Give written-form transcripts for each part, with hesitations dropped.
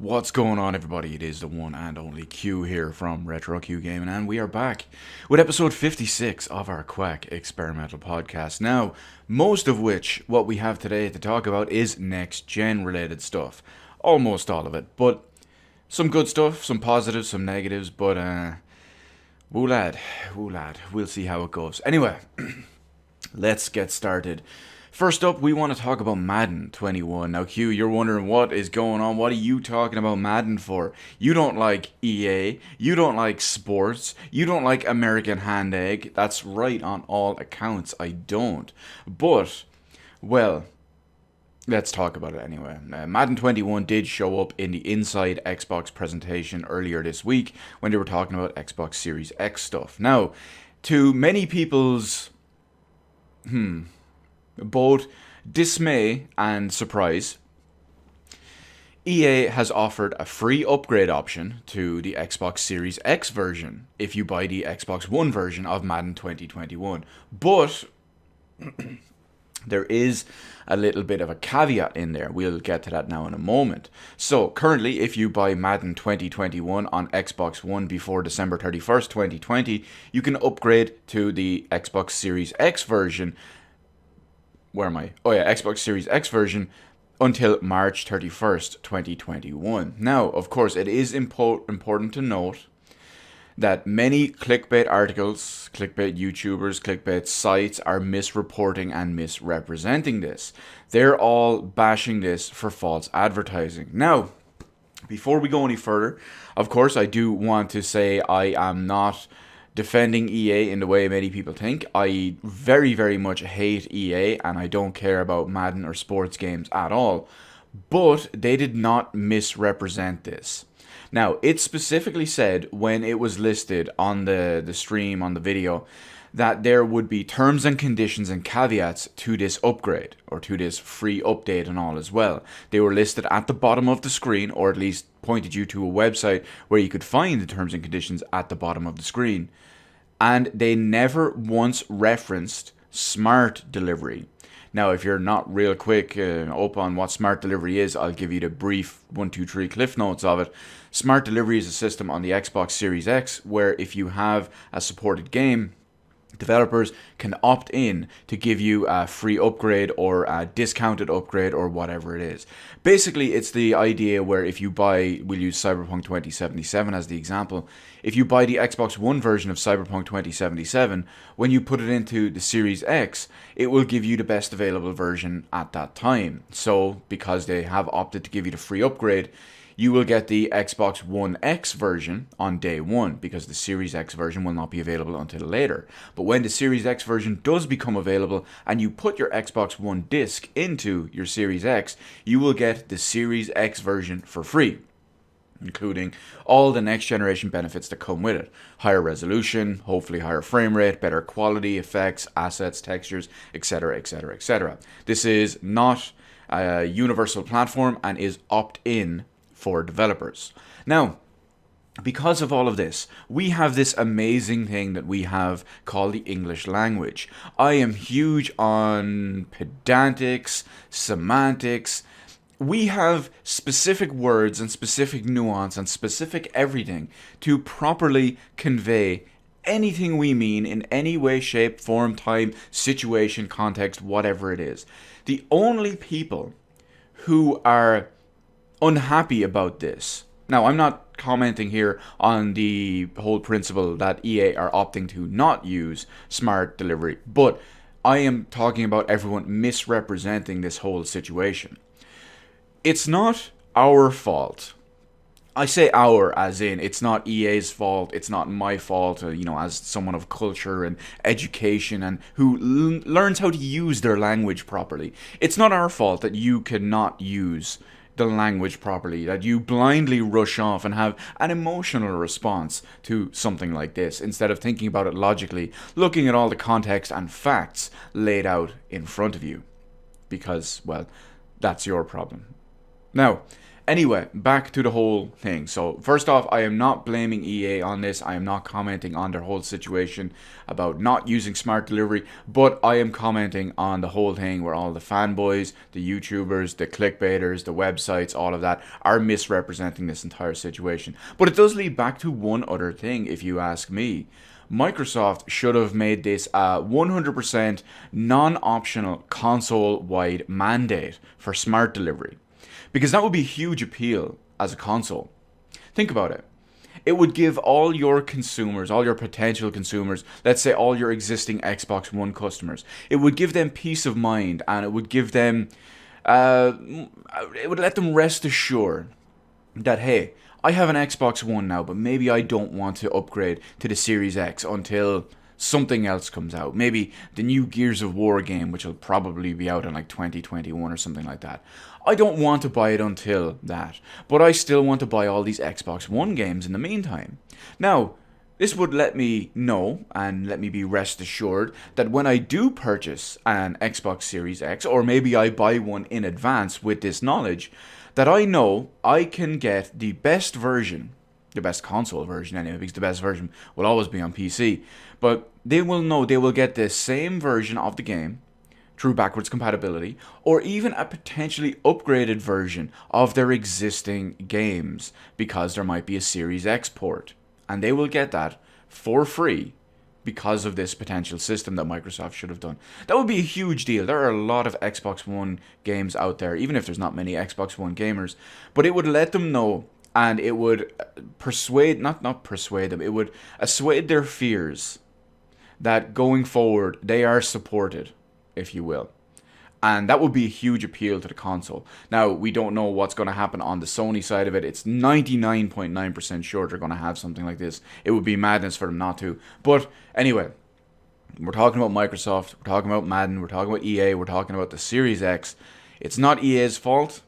What's going on, everybody? It is the one and only Q here from Retro Q Gaming, and we are back with episode 56 of our Quack experimental podcast. Now, most of which, what we have today to talk about is next-gen related stuff. Almost all of it, but some good stuff, some positives, some negatives, but, woo lad, we'll see how it goes. Anyway, let's get started. First up, we want to talk about Madden 21. Now, Q, you're wondering what is going on. What are you talking about Madden for? You don't like EA. You don't like sports. You don't like American Hand Egg. That's right, on all accounts, I don't. But, well, let's talk about it anyway. Madden 21 did show up in the Inside Xbox presentation earlier this week when they were talking about Xbox Series X stuff. Now, to many people's both dismay and surprise, EA has offered a free upgrade option to the Xbox Series X version if you buy the Xbox One version of Madden 2021. But there is a little bit of a caveat in there. We'll get to that now in a moment. So currently, if you buy Madden 2021 on Xbox One before December 31st, 2020, you can upgrade to the Xbox Series X version. Where am I? Oh yeah, Xbox Series X version until March 31st, 2021. Now, of course, it is important to note that many clickbait articles, clickbait YouTubers, clickbait sites are misreporting and misrepresenting this. They're all bashing this for false advertising. Now, before we go any further, of course, I do want to say I am not defending EA in the way many people think. I very, very much hate EA and I don't care about Madden or sports games at all. But they did not misrepresent this. Now, it specifically said when it was listed on the stream, on the video, that there would be terms and conditions and caveats to this upgrade or to this free update and all as well. They were listed at the bottom of the screen, or at least pointed you to a website where you could find the terms and conditions at the bottom of the screen. And they never once referenced smart delivery. Now, if you're not real quick up on what smart delivery is, I'll give you the brief 1, 2, 3 cliff notes of it. Smart delivery is a system on the Xbox Series X where if you have a supported game, developers can opt in to give you a free upgrade or a discounted upgrade or whatever it is. Basically, it's the idea where if you buy, we'll use Cyberpunk 2077 as the example, if you buy the Xbox One version of Cyberpunk 2077, when you put it into the Series X, it will give you the best available version at that time. So, because they have opted to give you the free upgrade, you will get the Xbox One X version on day one because the Series X version will not be available until later. But when the Series X version does become available and you put your Xbox One disc into your Series X, you will get the Series X version for free, including all the next generation benefits that come with it. Higher resolution, hopefully higher frame rate, better quality, effects, assets, textures, etc., etc., etc. This is not a universal platform and is opt-in for developers. Now, because of all of this, we have this amazing thing that we have called the English language. I am huge on pedantics, semantics. We have specific words and specific nuance and specific everything to properly convey anything we mean in any way, shape, form, time, situation, context, whatever it is. The only people who are unhappy about this. Now, I'm not commenting here on the whole principle that EA are opting to not use smart delivery, but I am talking about everyone misrepresenting this whole situation. It's not our fault. I say our as in it's not EA's fault, it's not my fault, as someone of culture and education and who learns how to use their language properly. It's not our fault that you cannot use the language properly, that you blindly rush off and have an emotional response to something like this instead of thinking about it logically, looking at all the context and facts laid out in front of you. Because, well, that's your problem. Now, Anyway, back to the whole thing. So, first off, I am not blaming EA on this. I am not commenting on their whole situation about not using smart delivery, but I am commenting on the whole thing where all the fanboys, the YouTubers, the clickbaiters, the websites, all of that are misrepresenting this entire situation. But it does lead back to one other thing, if you ask me. Microsoft should have made this a 100% non-optional console-wide mandate for smart delivery. Because that would be a huge appeal as a console. Think about it. It would give all your consumers, all your potential consumers, let's say all your existing Xbox One customers, it would give them peace of mind, and it would give them, it would let them rest assured that, hey, I have an Xbox One now, but maybe I don't want to upgrade to the Series X until something else comes out. Maybe the new Gears of War game, which will probably be out in like 2021 or something like that. I don't want to buy it until that, but I still want to buy all these Xbox One games in the meantime. Now, this would let me know and let me be rest assured that when I do purchase an Xbox Series X, or maybe I buy one in advance with this knowledge, that I know I can get the best version, the best console version anyway, because the best version will always be on PC, but they will know they will get the same version of the game through backwards compatibility, or even a potentially upgraded version of their existing games, because there might be a Series X port, and they will get that for free because of this potential system that Microsoft should have done. That would be a huge deal. There are a lot of Xbox One games out there, even if there's not many Xbox One gamers, but it would let them know, and it would persuade, not persuade them, it would assuage their fears that going forward they are supported, if you will. And that would be a huge appeal to the console. Now, we don't know what's going to happen on the Sony side of it. It's 99.9% sure they're going to have something like this. It would be madness for them not to. But anyway, we're talking about Microsoft, we're talking about Madden, we're talking about EA, we're talking about the Series X. It's not EA's fault,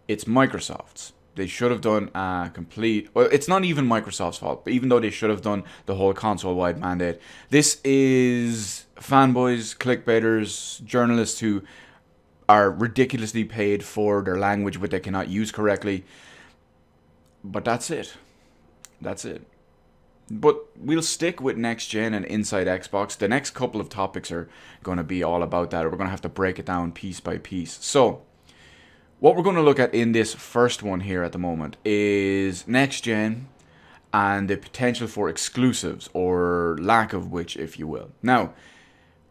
it's Microsoft's. They should have done a complete... Well, it's not even Microsoft's fault, but even though they should have done the whole console-wide mandate, this is fanboys, clickbaiters, journalists who are ridiculously paid for their language which they cannot use correctly. But that's it. That's it. But we'll stick with next gen and Inside Xbox. The next couple of topics are going to be all about that. We're going to have to break it down piece by piece. So, what we're going to look at in this first one here at the moment is next gen and the potential for exclusives, or lack of which, if you will. Now,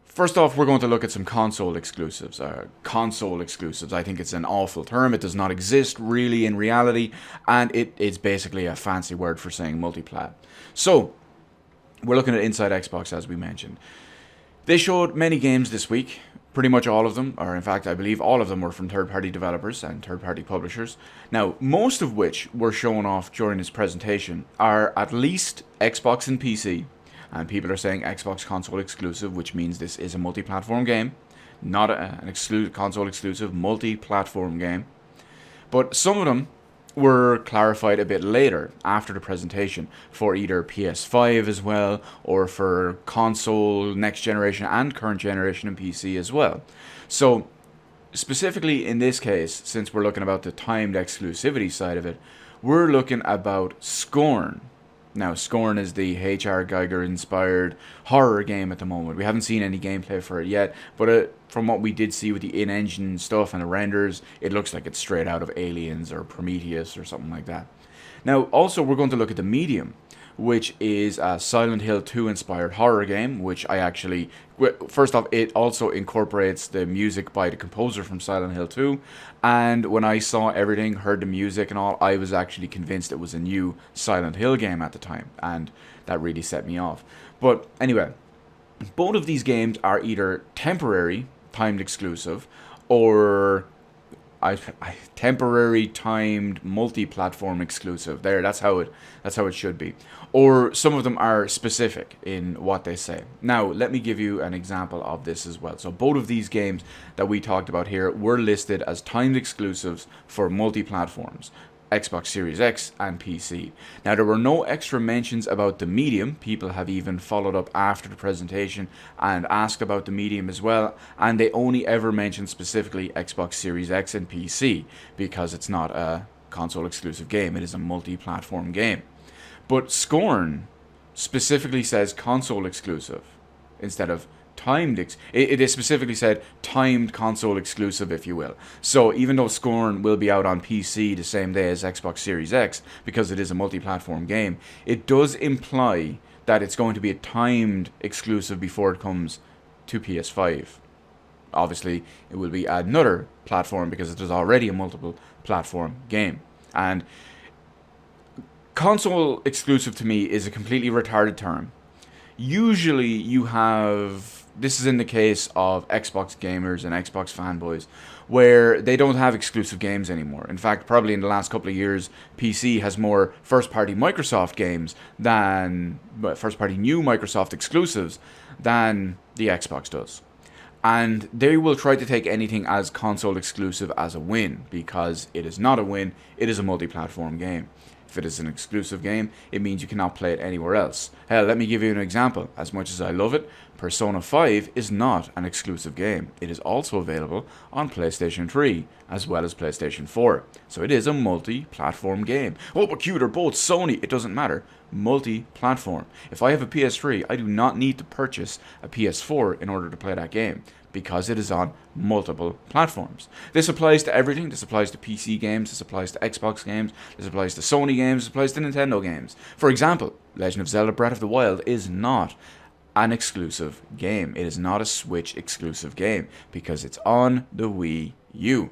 first off, we're going to look at some console exclusives. Console exclusives, I think it's an awful term. It does not exist really in reality, and it's basically a fancy word for saying multiplat. So, we're looking at Inside Xbox, as we mentioned. They showed many games this week. Pretty much all of them, or in fact I believe all of them, were from third-party developers and third-party publishers. Now, most of which were shown off during this presentation are at least Xbox and PC, and people are saying Xbox console exclusive, which means this is a multi-platform game, not an console exclusive, multi-platform game. But some of them were clarified a bit later after the presentation for either PS5 as well, or for console, next generation and current generation and PC as well. So specifically in this case, since we're looking about the timed exclusivity side of it, we're looking about Scorn. Now, Scorn is the H.R. Geiger inspired horror game at the moment. We haven't seen any gameplay for it yet, but from what we did see with the in-engine stuff and the renders, it looks like it's straight out of Aliens or Prometheus or something like that. Now, also, we're going to look at the Medium, which is a Silent Hill 2 inspired horror game, which I actually... First off, it also incorporates the music by the composer from Silent Hill 2, and when I saw everything, heard the music and all, I was actually convinced it was a new Silent Hill game at the time, and that really set me off. But anyway, both of these games are either temporary, timed exclusive, or temporary timed multi-platform exclusive. That's how it should be. Or some of them are specific in what they say. Now, let me give you an example of this as well. So both of these games that we talked about here were listed as timed exclusives for multi-platforms. Xbox Series X and PC. Now, there were no extra mentions about the medium. People have even followed up after the presentation and asked about the medium as well, and they only ever mentioned specifically Xbox Series X and PC because it's not a console exclusive game, it is a multi-platform game. But Scorn specifically says console exclusive instead of it is specifically said timed console exclusive, if you will. So even though Scorn will be out on PC the same day as Xbox Series X, because it is a multi-platform game, it does imply that it's going to be a timed exclusive before it comes to PS5. Obviously, it will be another platform because it is already a multiple platform game. And console exclusive to me is a completely retarded term. Usually you have, this is in the case of Xbox gamers and Xbox fanboys, where they don't have exclusive games anymore. In fact, probably in the last couple of years, PC has more first-party Microsoft games than, first-party new Microsoft exclusives than the Xbox does. And they will try to take anything as console exclusive as a win, because it is not a win, it is a multi-platform game. If it is an exclusive game, it means you cannot play it anywhere else. Hell, let me give you an example. As much as I love it, Persona 5 is not an exclusive game. It is also available on PlayStation 3, as well as PlayStation 4. So it is a multi-platform game. Oh, but Q, they're both Sony. It doesn't matter. Multi-platform. If I have a PS3, I do not need to purchase a PS4 in order to play that game, because it is on multiple platforms. This applies to everything. This applies to PC games, this applies to Xbox games, this applies to Sony games, this applies to Nintendo games. For example, Legend of Zelda Breath of the Wild is not an exclusive game. It is not a Switch exclusive game because it's on the Wii U.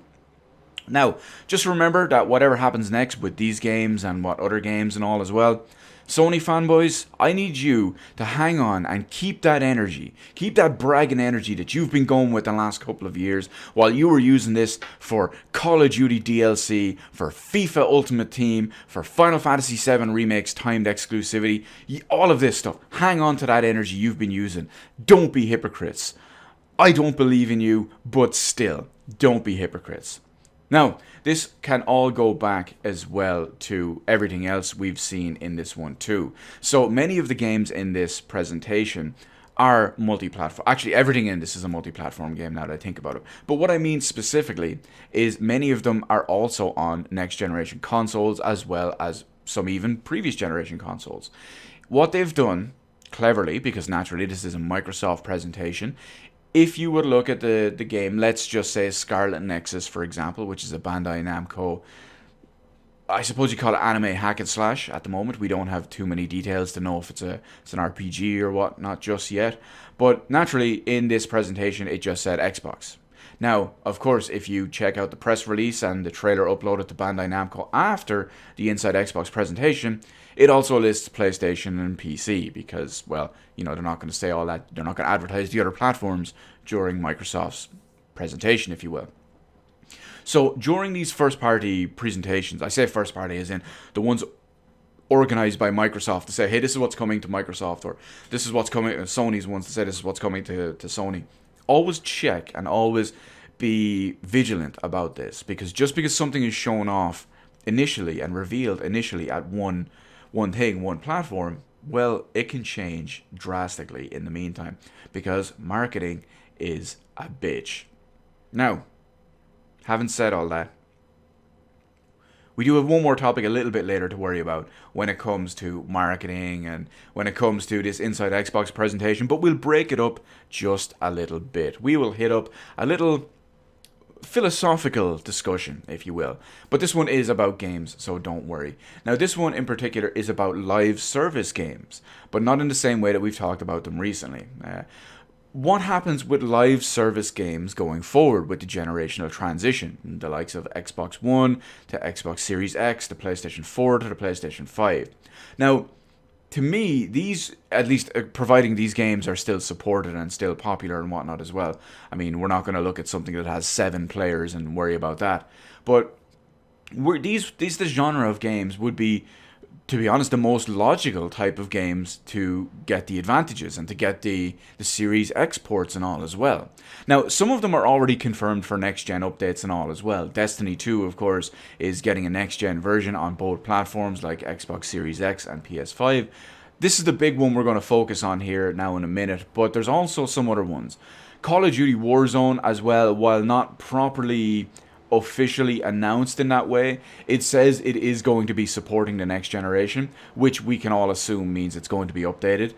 Now, just remember that whatever happens next with these games and what other games and all as well, Sony fanboys, I need you to hang on and keep that energy. Keep that bragging energy that you've been going with the last couple of years while you were using this for Call of Duty DLC, for FIFA Ultimate Team, for Final Fantasy VII Remake's timed exclusivity, all of this stuff. Hang on to that energy you've been using. Don't be hypocrites. I don't believe in you, but still, don't be hypocrites. Now, this can all go back as well to everything else we've seen in this one too. So many of the games in this presentation are multi-platform. Actually, everything in this is a multi-platform game now that I think about it. But what I mean specifically is many of them are also on next generation consoles as well as some even previous generation consoles. What they've done, cleverly, because naturally this is a Microsoft presentation, if you would look at the game, let's just say Scarlet Nexus, for example, which is a Bandai Namco, I suppose you call it anime hack and slash at the moment. We don't have too many details to know if it's an RPG or what, not just yet. But naturally, in this presentation, it just said Xbox. Now, of course, if you check out the press release and the trailer uploaded to Bandai Namco after the Inside Xbox presentation, it also lists PlayStation and PC because, well, you know, they're not going to say all that. They're not going to advertise the other platforms during Microsoft's presentation, if you will. So during these first-party presentations, I say first-party as in the ones organized by Microsoft to say, hey, this is what's coming to Microsoft, or this is what's coming, Sony's ones to say this is what's coming to Sony. Always check and always be vigilant about this, because just because something is shown off initially and revealed initially at one platform, well, it can change drastically in the meantime, because marketing is a bitch. Now, having said all that, we do have one more topic a little bit later to worry about when it comes to marketing and when it comes to this Inside Xbox presentation, but we'll break it up just a little bit. We will hit up a little philosophical discussion, if you will. But this one is about games, so don't worry. Now, this one in particular is about live service games, but not in the same way that we've talked about them recently. What happens with live service games going forward with the generational transition, the likes of Xbox One to Xbox Series X to PlayStation 4 to the PlayStation 5? Now, to me, these, at least providing these games are still supported and still popular and whatnot as well. I mean, we're not going to look at something that has 7 players and worry about that. But this genre of games would be to be honest, the most logical type of games to get the advantages and to get the Series X ports and all as well. Now, some of them are already confirmed for next-gen updates and all as well. Destiny 2, of course, is getting a next-gen version on both platforms like Xbox Series X and PS5. This is the big one we're going to focus on here now in a minute, but there's also some other ones. Call of Duty Warzone as well, while not properly officially announced in that way, it says it is going to be supporting the next generation, which we can all assume means it's going to be updated.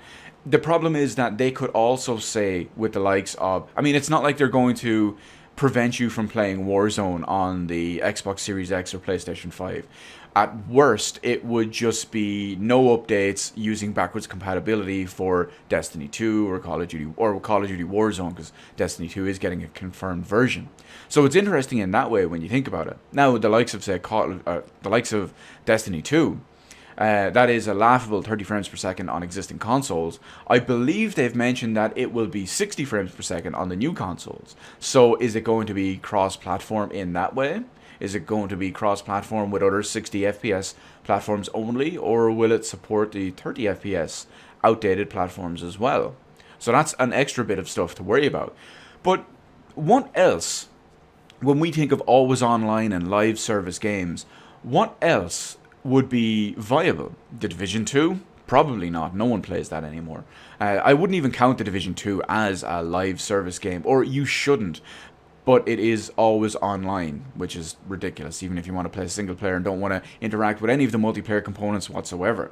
The problem is that they could also say with the likes of, I mean, it's not like they're going to prevent you from playing Warzone on the Xbox Series X or PlayStation 5. At worst, it would just be no updates using backwards compatibility for Destiny 2 or Call of Duty Warzone, because Destiny 2 is getting a confirmed version. So it's interesting in that way when you think about it. Now, the likes of Destiny 2, that is a laughable 30 frames per second on existing consoles. I believe they've mentioned that it will be 60 frames per second on the new consoles. So is it going to be cross-platform in that way? Is it going to be cross-platform with other 60 FPS platforms only, or will it support the 30 FPS outdated platforms as well? So that's an extra bit of stuff to worry about. But what else, when we think of always online and live service games, what else would be viable? The Division 2? Probably not. No one plays that anymore. I wouldn't even count the Division 2 as a live service game, or you shouldn't. But it is always online, which is ridiculous, even if you want to play single player and don't want to interact with any of the multiplayer components whatsoever.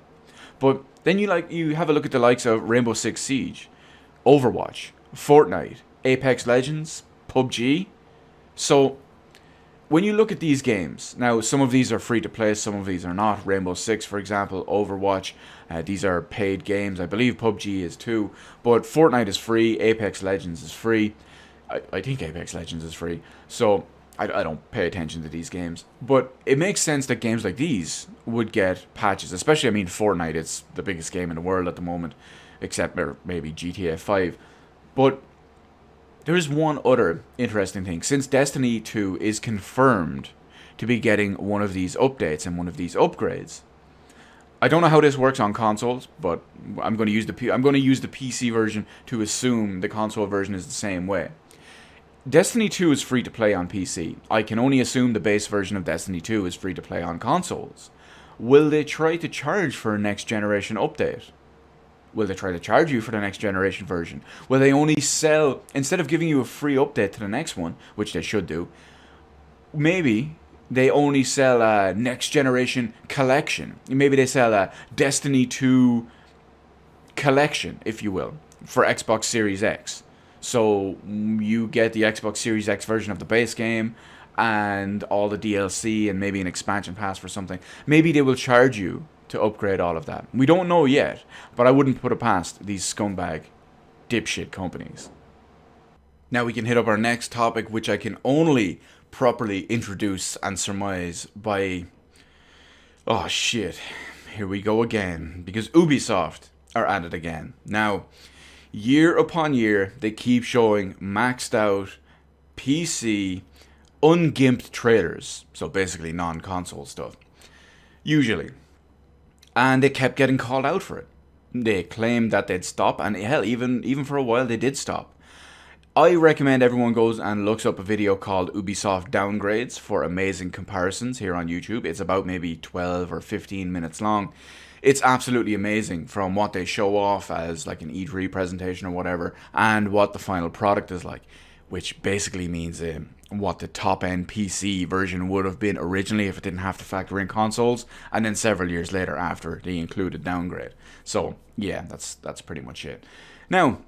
But then you have a look at the likes of Rainbow Six Siege, Overwatch, Fortnite, Apex Legends, PUBG. So when you look at these games, now some of these are free to play, some of these are not. Rainbow Six, for example, Overwatch, these are paid games. I believe PUBG is too, but Fortnite is free, Apex Legends is free. I think Apex Legends is free, so I don't pay attention to these games. But it makes sense that games like these would get patches, especially, I mean, Fortnite, it's the biggest game in the world at the moment, except maybe GTA 5. But there is one other interesting thing. Since Destiny 2 is confirmed to be getting one of these updates and one of these upgrades, I don't know how this works on consoles, but I'm going to use the PC version to assume the console version is the same way. Destiny 2 is free to play on PC. I can only assume the base version of Destiny 2 is free to play on consoles. Will they try to charge for a next generation update? Will they try to charge you for the next generation version? Will they only sell, instead of giving you a free update to the next one, which they should do, maybe they only sell a next generation collection. Maybe they sell a Destiny 2 collection, if you will, for Xbox Series X. So you get the Xbox Series X version of the base game and all the DLC and maybe an expansion pass for something. Maybe they will charge you to upgrade all of that. We don't know yet, but I wouldn't put it past these scumbag dipshit companies. Now we can hit up our next topic, which I can only properly introduce and surmise by... Oh shit, here we go again. Because Ubisoft are at it again. Now, year upon year, they keep showing maxed out PC, ungimped trailers. So basically non-console stuff. Usually. And they kept getting called out for it. They claimed that they'd stop, and hell, even for a while they did stop. I recommend everyone goes and looks up a video called Ubisoft Downgrades for amazing comparisons here on YouTube. It's about maybe 12 or 15 minutes long. It's absolutely amazing from what they show off as like an E3 presentation or whatever, and what the final product is like, which basically means what the top-end PC version would have been originally if it didn't have to factor in consoles, and then several years later after they included downgrade. So yeah, that's pretty much it. Now,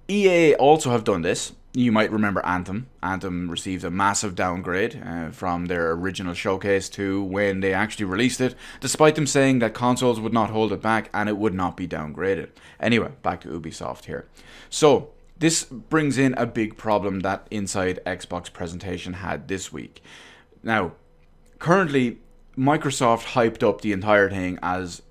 EA also have done this. You might remember Anthem. Anthem received a massive downgrade from their original showcase to when they actually released it, despite them saying that consoles would not hold it back and it would not be downgraded. Anyway, back to Ubisoft here. So, this brings in a big problem that Inside Xbox presentation had this week. Now, currently, Microsoft hyped up the entire thing as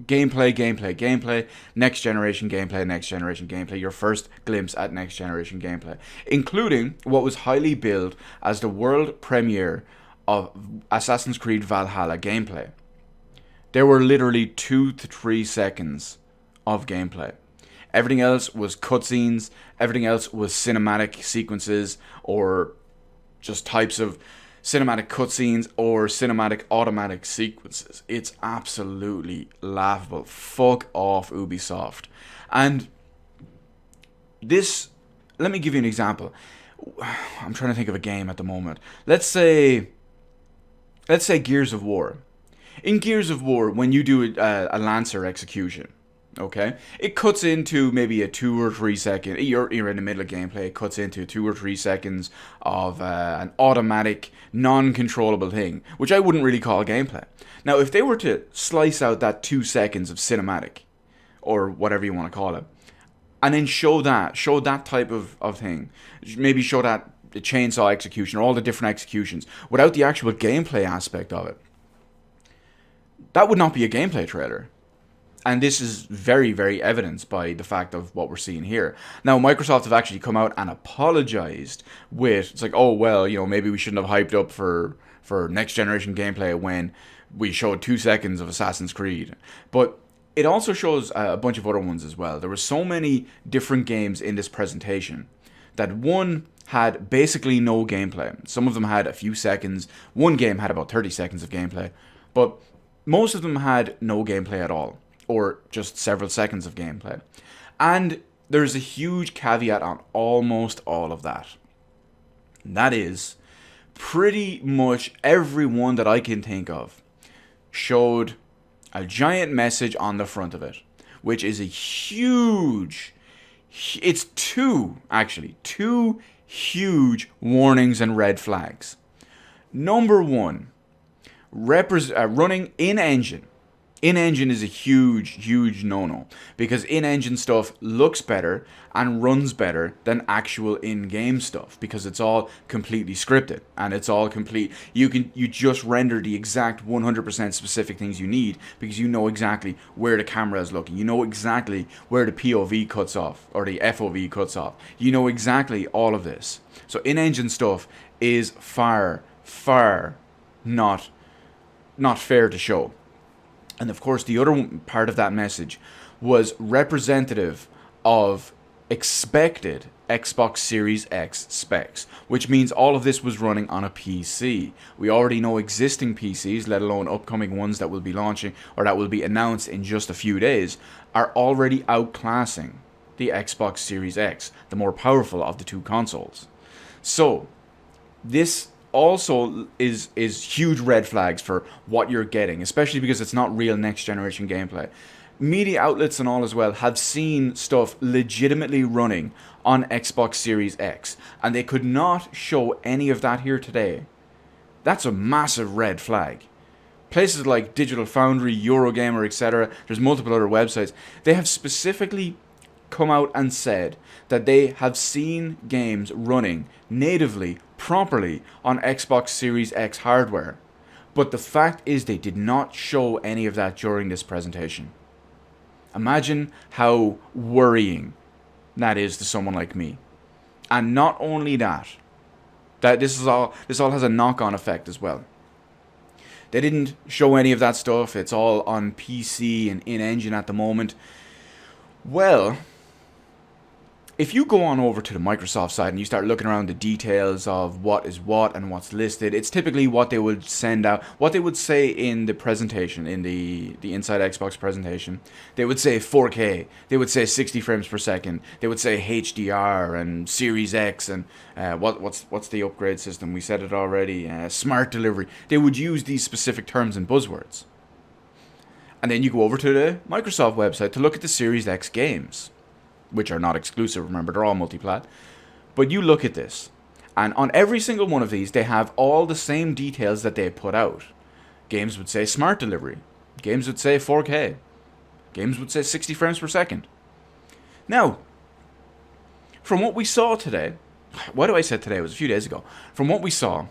gameplay, next generation gameplay, your first glimpse at next generation gameplay, including what was highly billed as the world premiere of Assassin's Creed Valhalla gameplay. There were literally 2 to 3 seconds of gameplay. Everything else was cutscenes, everything else was cinematic sequences, or just types of cinematic cutscenes or cinematic automatic sequences. It's absolutely laughable. Fuck off, Ubisoft. And this, let me give you an example. I'm trying to think of a game at the moment. Let's say Gears of War. In Gears of War, when you do a Lancer execution, okay, it cuts into maybe a 2 or 3 second. You're in the middle of gameplay. It cuts into 2 or 3 seconds of an automatic, non-controllable thing, which I wouldn't really call gameplay. Now, if they were to slice out that 2 seconds of cinematic, or whatever you want to call it, and then show that type of thing, maybe show that the chainsaw execution or all the different executions without the actual gameplay aspect of it, that would not be a gameplay trailer. And this is very, very evidenced by the fact of what we're seeing here. Now, Microsoft have actually come out and apologized with, it's like, oh, well, you know, maybe we shouldn't have hyped up for next generation gameplay when we showed 2 seconds of Assassin's Creed. But it also shows a bunch of other ones as well. There were so many different games in this presentation that one had basically no gameplay. Some of them had a few seconds. One game had about 30 seconds of gameplay. But most of them had no gameplay at all, or just several seconds of gameplay. And there's a huge caveat on almost all of that. And that is, pretty much everyone that I can think of showed a giant message on the front of it, which is a huge, it's two huge warnings and red flags. Number one, running in-engine. In-engine is a huge no-no, because in-engine stuff looks better and runs better than actual in-game stuff, because it's all completely scripted and it's all complete. You just render the exact 100% specific things you need, because you know exactly where the camera is looking. You know exactly where the POV cuts off or the FOV cuts off. You know exactly all of this. So in-engine stuff is far not fair to show. And of course, the other part of that message was representative of expected Xbox Series X specs, which means all of this was running on a PC. We already know existing PCs, let alone upcoming ones that will be launching or that will be announced in just a few days, are already outclassing the Xbox Series X, the more powerful of the two consoles. So, this also is huge red flags for what you're getting, especially because it's not real next generation gameplay. Media outlets and all as well have seen stuff legitimately running on Xbox Series X, and they could not show any of that here today. That's a massive red flag. Places like Digital Foundry, Eurogamer, etc., there's multiple other websites, they have specifically come out and said that they have seen games running natively, properly on Xbox Series X hardware. But the fact is they did not show any of that during this presentation. Imagine how worrying that is to someone like me. And not only that this all has a knock-on effect as well. They didn't show any of that stuff. It's all on PC and in-engine at the moment. Well, if you go on over to the Microsoft side and you start looking around the details of what is what and what's listed, it's typically what they would send out, what they would say in the presentation, in the Inside Xbox presentation. They would say 4K, they would say 60 frames per second, they would say HDR and Series X and what's the upgrade system? We said it already, smart delivery. They would use these specific terms and buzzwords. And then you go over to the Microsoft website to look at the Series X games, which are not exclusive, remember, they're all multi-plat. But you look at this, and on every single one of these, they have all the same details that they put out. Games would say smart delivery. Games would say 4K. Games would say 60 frames per second. Now, from what we saw today, why do I say today? It was a few days ago. From what we saw,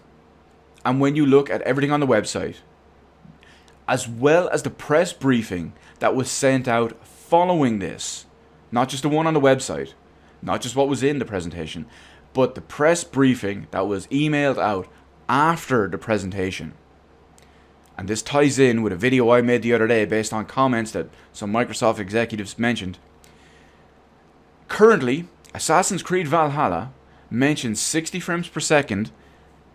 and when you look at everything on the website, as well as the press briefing that was sent out following this, not just the one on the website, not just what was in the presentation, but the press briefing that was emailed out after the presentation, and this ties in with a video I made the other day based on comments that some Microsoft executives mentioned. Currently, Assassin's Creed Valhalla mentions 60 frames per second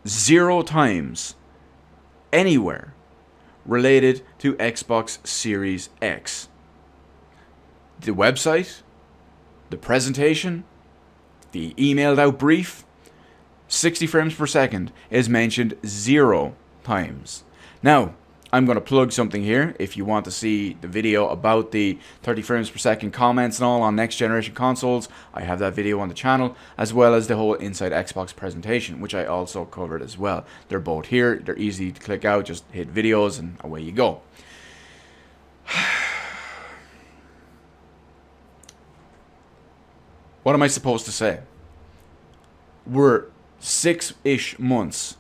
0 times anywhere related to Xbox Series X. The website, the presentation, the emailed out brief, 60 frames per second is mentioned 0 times. Now, I'm going to plug something here. If you want to see the video about the 30 frames per second comments and all on next generation consoles, I have that video on the channel, as well as the whole Inside Xbox presentation, which I also covered as well. They're both here. They're easy to click out. Just hit videos and away you go. What am I supposed to say? We're 6-ish months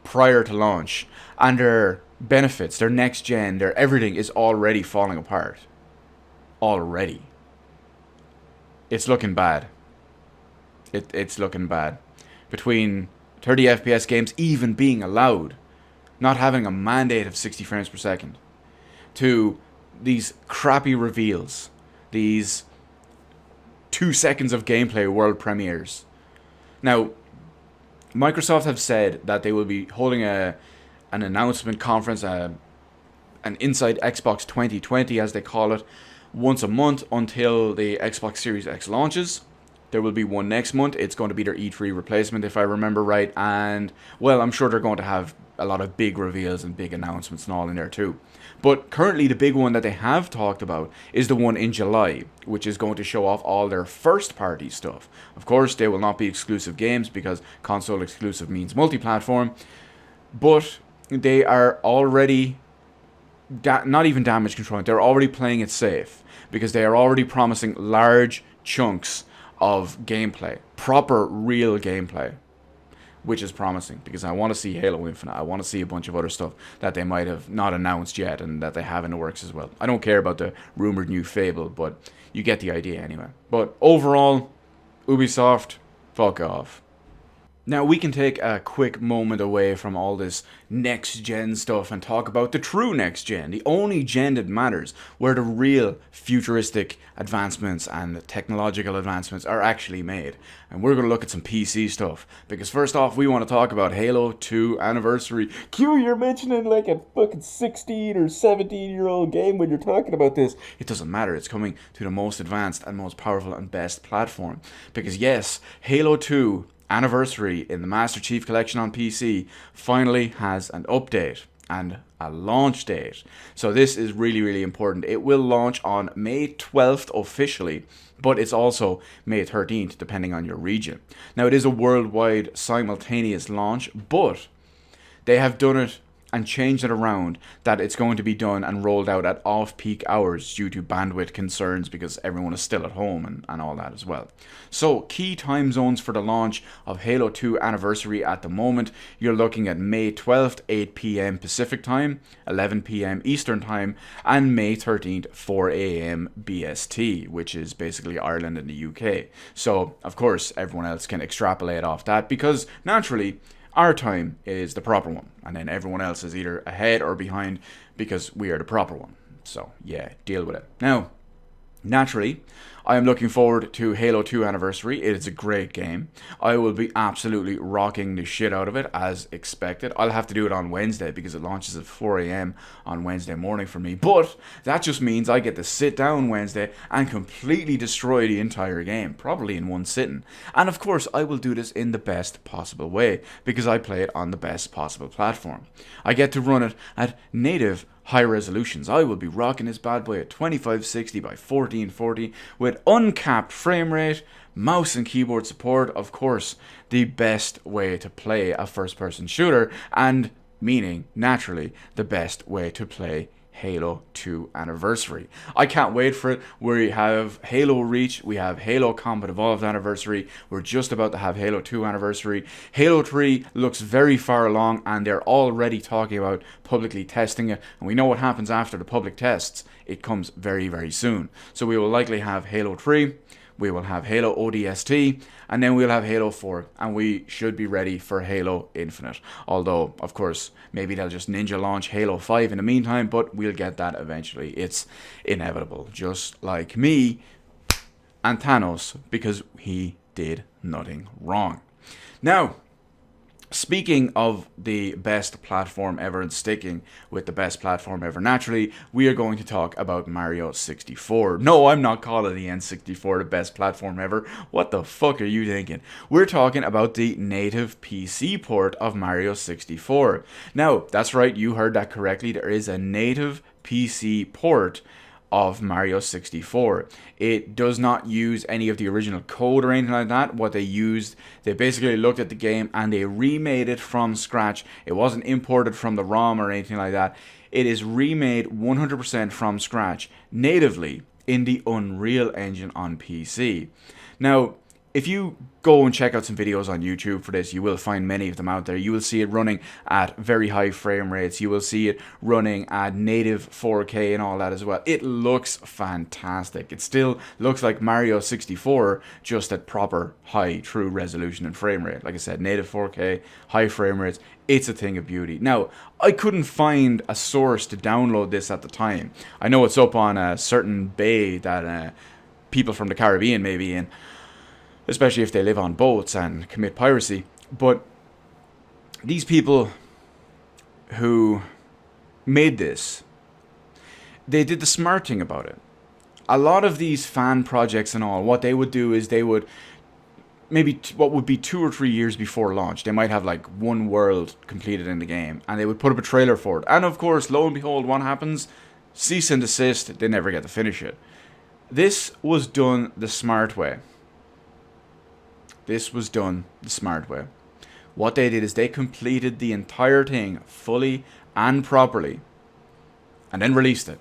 prior to launch, and their benefits, their next gen, their everything is already falling apart. Already. It's looking bad. It's looking bad. Between 30 FPS games even being allowed, not having a mandate of 60 frames per second, to these crappy reveals, these 2 seconds of gameplay world premieres. Now, Microsoft have said that they will be holding an announcement conference, an Inside Xbox 2020 as they call it, once a month until the Xbox Series X launches. There will be one next month. It's going to be their E3 replacement, if I remember right. And, well, I'm sure they're going to have a lot of big reveals and big announcements and all in there too. But currently the big one that they have talked about is the one in July, which is going to show off all their first party stuff. Of course, they will not be exclusive games because console exclusive means multi-platform. But they are already not even damage controlling. They're already playing it safe because they are already promising large chunks of gameplay, proper real gameplay, which is promising because I want to see Halo Infinite. I want to see a bunch of other stuff that they might have not announced yet and that they have in the works as well. I don't care about the rumored new Fable, but you get the idea anyway. But overall, Ubisoft, fuck off. Now we can take a quick moment away from all this next gen stuff and talk about the true next gen, the only gen that matters, where the real futuristic advancements and technological advancements are actually made. And we're going to look at some PC stuff, because first off we want to talk about Halo 2 Anniversary. Q, you're mentioning like a fucking 16 or 17-year-old game when you're talking about this. It doesn't matter, it's coming to the most advanced and most powerful and best platform. Because yes, Halo 2 Anniversary in the Master Chief Collection on PC finally has an update and a launch date. So this is really, really important. It will launch on May 12th officially, but it's also May 13th depending on your region. Now it is a worldwide simultaneous launch, but they have done it and changed it around that it's going to be done and rolled out at off-peak hours due to bandwidth concerns because everyone is still at home and all that as well. So key time zones for the launch of Halo 2 Anniversary at the moment, you're looking at May 12th, 8 p.m. Pacific Time, 11 p.m. Eastern Time, and May 13th, 4 a.m. BST, which is basically Ireland and the UK. So, of course, everyone else can extrapolate off that because, naturally, our time is the proper one, and then everyone else is either ahead or behind because we are the proper one. So, yeah, deal with it. Now, naturally, I am looking forward to Halo 2 Anniversary. It is a great game. I will be absolutely rocking the shit out of it as expected. I'll have to do it on Wednesday because it launches at 4 a.m. on Wednesday morning for me. But that just means I get to sit down Wednesday and completely destroy the entire game, probably in one sitting. And of course, I will do this in the best possible way because I play it on the best possible platform. I get to run it at native high resolutions. I will be rocking this bad boy at 2560 by 1440 with uncapped frame rate, mouse and keyboard support, of course, the best way to play a first-person shooter, and meaning, naturally, the best way to play Halo 2 Anniversary. I can't wait for it. We have Halo Reach, we have Halo Combat Evolved Anniversary, we're just about to have Halo 2 Anniversary. Halo 3 looks very far along and they're already talking about publicly testing it, and we know what happens after the public tests. It comes very, very soon. So we will likely have Halo 3, we will have Halo ODST, and then we'll have Halo 4, and we should be ready for Halo Infinite. Although, of course, maybe they'll just ninja launch Halo 5 in the meantime, but we'll get that eventually. It's inevitable, just like me and Thanos, because he did nothing wrong. Now, speaking of the best platform ever and sticking with the best platform ever, naturally, we are going to talk about Mario 64. No, I'm not calling the N64 the best platform ever. What the fuck are you thinking? We're talking about the native PC port of Mario 64. Now, that's right, you heard that correctly. There is a native PC port of Mario 64. It does not use any of the original code or anything like that. What they used, they basically looked at the game and they remade it from scratch. It wasn't imported from the ROM or anything like that. It is remade 100% from scratch, natively in the Unreal Engine on PC. Now, if you go and check out some videos on YouTube for this, you will find many of them out there. You will see it running at very high frame rates. You will see it running at native 4K and all that as well. It looks fantastic. It still looks like Mario 64, just at proper high true resolution and frame rate. Like I said, native 4K, high frame rates. It's a thing of beauty. Now, I couldn't find a source to download this at the time. I know it's up on a certain bay that people from the Caribbean may be in, especially if they live on boats and commit piracy. But these people who made this, they did the smart thing about it. A lot of these fan projects and all, what they would do is they would, maybe what would be 2 or 3 years before launch, they might have like one world completed in the game, and they would put up a trailer for it. And of course, lo and behold, what happens? Cease and desist, they never get to finish it. This was done the smart way. This was done the smart way. What they did is they completed the entire thing fully and properly, and then released it,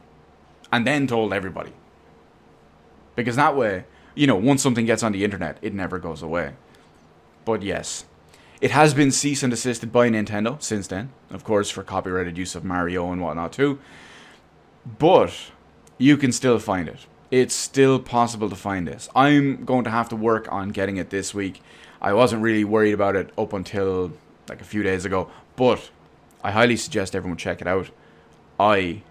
and then told everybody. Because that way, you know, once something gets on the internet, it never goes away. But yes, it has been cease and desisted by Nintendo since then, of course, for copyrighted use of Mario and whatnot too. But you can still find it. It's still possible to find this. I'm going to have to work on getting it this week. I wasn't really worried about it up until like a few days ago, but I highly suggest everyone check it out. I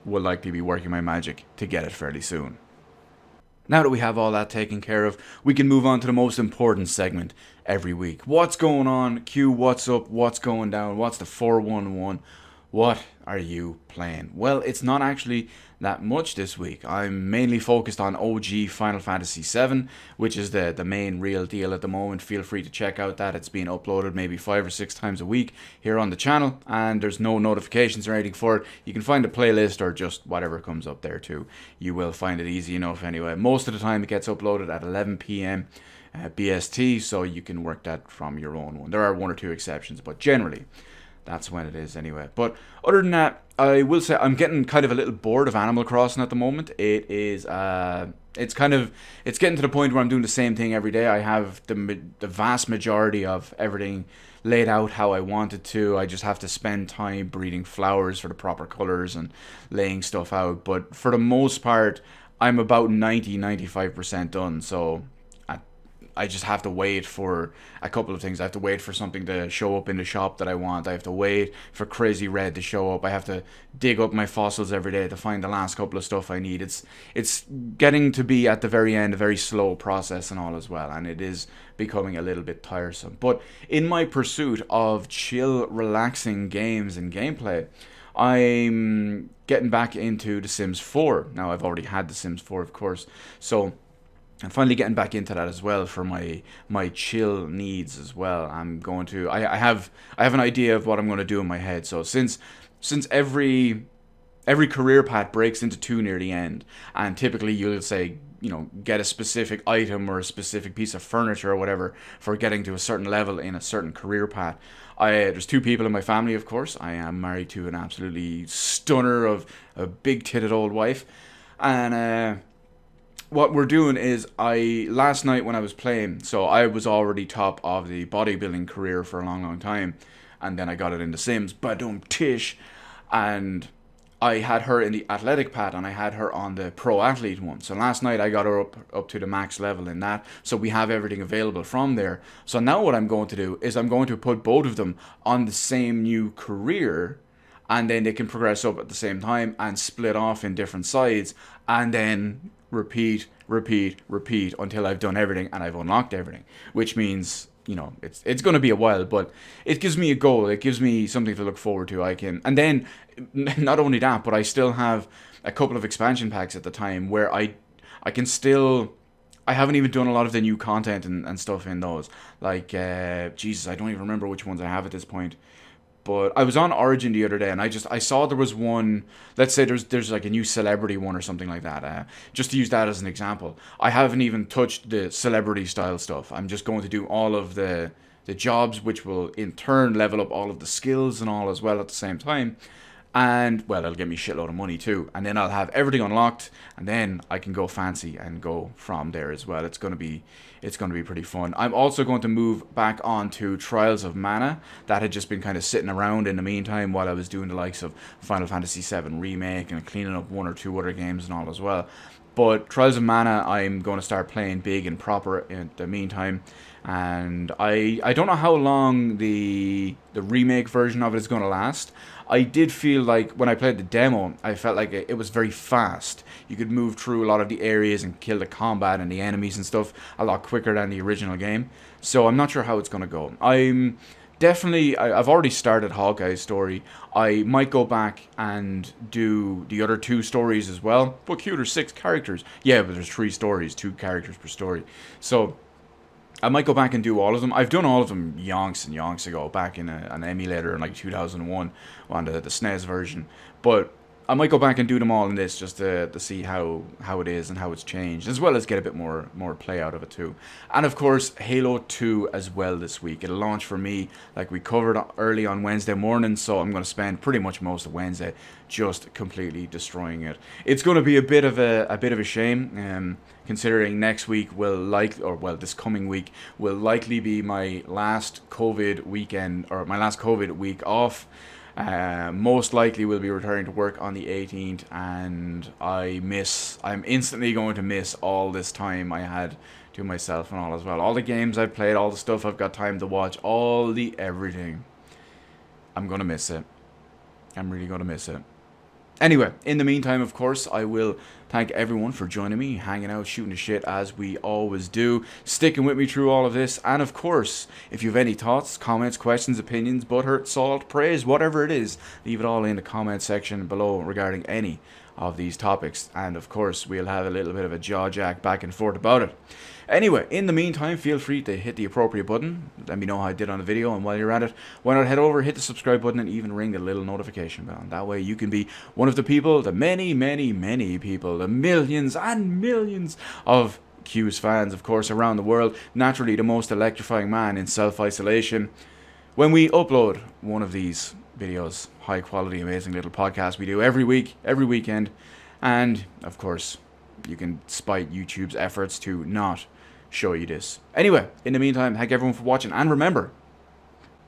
will likely be working my magic to get it fairly soon. Now that we have all that taken care of, we can move on to the most important segment every week. What's going on? Q, what's up? What's going down? What's the 411? What are you playing? Well, it's not actually that much this week. I'm mainly focused on OG Final Fantasy VII, which is the main real deal at the moment. Feel free to check out that. It's being uploaded maybe 5 or 6 times a week here on the channel, and there's no notifications or anything for it. You can find a playlist or just whatever comes up there too. You will find it easy enough anyway. Most of the time it gets uploaded at 11 p.m. BST, so you can work that from your own one. There are 1 or 2 exceptions, but generally that's when it is anyway. But other than that, I will say I'm getting kind of a little bored of Animal Crossing at the moment. It is it's getting to the point where I'm doing the same thing every day. I have the vast majority of everything laid out how I want it to. I just have to spend time breeding flowers for the proper colors and laying stuff out. But for the most part, I'm about 95% done. So I just have to wait for a couple of things. I have to wait for something to show up in the shop that I want. I have to wait for Crazy Red to show up. I have to dig up my fossils every day to find the last couple of stuff I need. It's getting to be at the very end a very slow process and all as well, and it is becoming a little bit tiresome. But in my pursuit of chill, relaxing games and gameplay, I'm getting back into The Sims 4. Now, I've already had The Sims 4, of course, so I'm finally getting back into that as well for my chill needs as well. I'm going to I have an idea of what I'm going to do in my head. So since every career path breaks into 2 near the end, and typically you'll say, you know, get a specific item or a specific piece of furniture or whatever for getting to a certain level in a certain career path. There's 2 people in my family, of course. I am married to an absolutely stunner of a big-titted old wife, and what we're doing is, last night when I was playing, so I was already top of the bodybuilding career for a long time, and then I got it in The Sims, badum tish, and I had her in the athletic pad and I had her on the pro athlete one. So last night I got her up to the max level in that. So we have everything available from there. So now what I'm going to do is I'm going to put both of them on the same new career, and then they can progress up at the same time and split off in different sides, and then repeat until I've done everything and I've unlocked everything. Which means, you know, it's going to be a while, but it gives me a goal. It gives me something to look forward to. And then not only that, but I still have a couple of expansion packs at the time where I can still. I haven't even done a lot of the new content and stuff in those. Like, Jesus, I don't even remember which ones I have at this point. But I was on Origin the other day, and I saw there was one. Let's say there's like a new celebrity one or something like that. Just to use that as an example, I haven't even touched the celebrity style stuff. I'm just going to do all of the jobs, which will in turn level up all of the skills and all as well at the same time. And, well, it'll get me a shitload of money too. And then I'll have everything unlocked, and then I can go fancy and go from there as well. It's gonna be pretty fun. I'm also going to move back on to Trials of Mana. That had just been kind of sitting around in the meantime while I was doing the likes of Final Fantasy VII Remake and cleaning up one or two other games and all as well. But Trials of Mana, I'm going to start playing big and proper in the meantime. And I don't know how long the remake version of it is going to last. I did feel like when I played the demo, I felt like it was very fast. You could move through a lot of the areas and kill the combat and the enemies and stuff a lot quicker than the original game. So I'm not sure how it's going to go. I've already started Hawkeye's story. I might go back and do the other two stories as well. But cute, there's 6 characters. Yeah, but there's 3 stories, 2 characters per story. So I might go back and do all of them. I've done all of them yonks and yonks ago, back in an emulator in like 2001 on the SNES version. But I might go back and do them all in this just to see how it is and how it's changed, as well as get a bit more play out of it too. And of course, Halo 2 as well this week. It'll launch for me, like we covered early on Wednesday morning, so I'm going to spend pretty much most of Wednesday just completely destroying it. It's going to be a bit of a shame, considering next week this coming week will likely be my last COVID weekend, or my last COVID week off. Most likely will be returning to work on the 18th, and I'm instantly going to miss all this time I had to myself and all as well. All the games I've played, all the stuff I've got time to watch, all the everything. I'm going to miss it. I'm really going to miss it. Anyway, in the meantime, of course, I will thank everyone for joining me, hanging out, shooting the shit as we always do, sticking with me through all of this. And of course, if you have any thoughts, comments, questions, opinions, butthurt, salt, praise, whatever it is, leave it all in the comment section below regarding any of these topics. And of course, we'll have a little bit of a jaw jack back and forth about it. Anyway, in the meantime, feel free to hit the appropriate button. Let me know how I did on the video, and while you're at it, why not head over, hit the subscribe button, and even ring the little notification bell. That way you can be one of the people, the many, many, many people, the millions and millions of Q's fans, of course, around the world. Naturally, the most electrifying man in self-isolation. When we upload one of these videos, high quality, amazing little podcast we do every week, every weekend, and of course, you can spite YouTube's efforts to not show you this. Anyway, in the meantime, thank everyone for watching, and remember,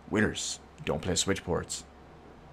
winners don't play switch ports.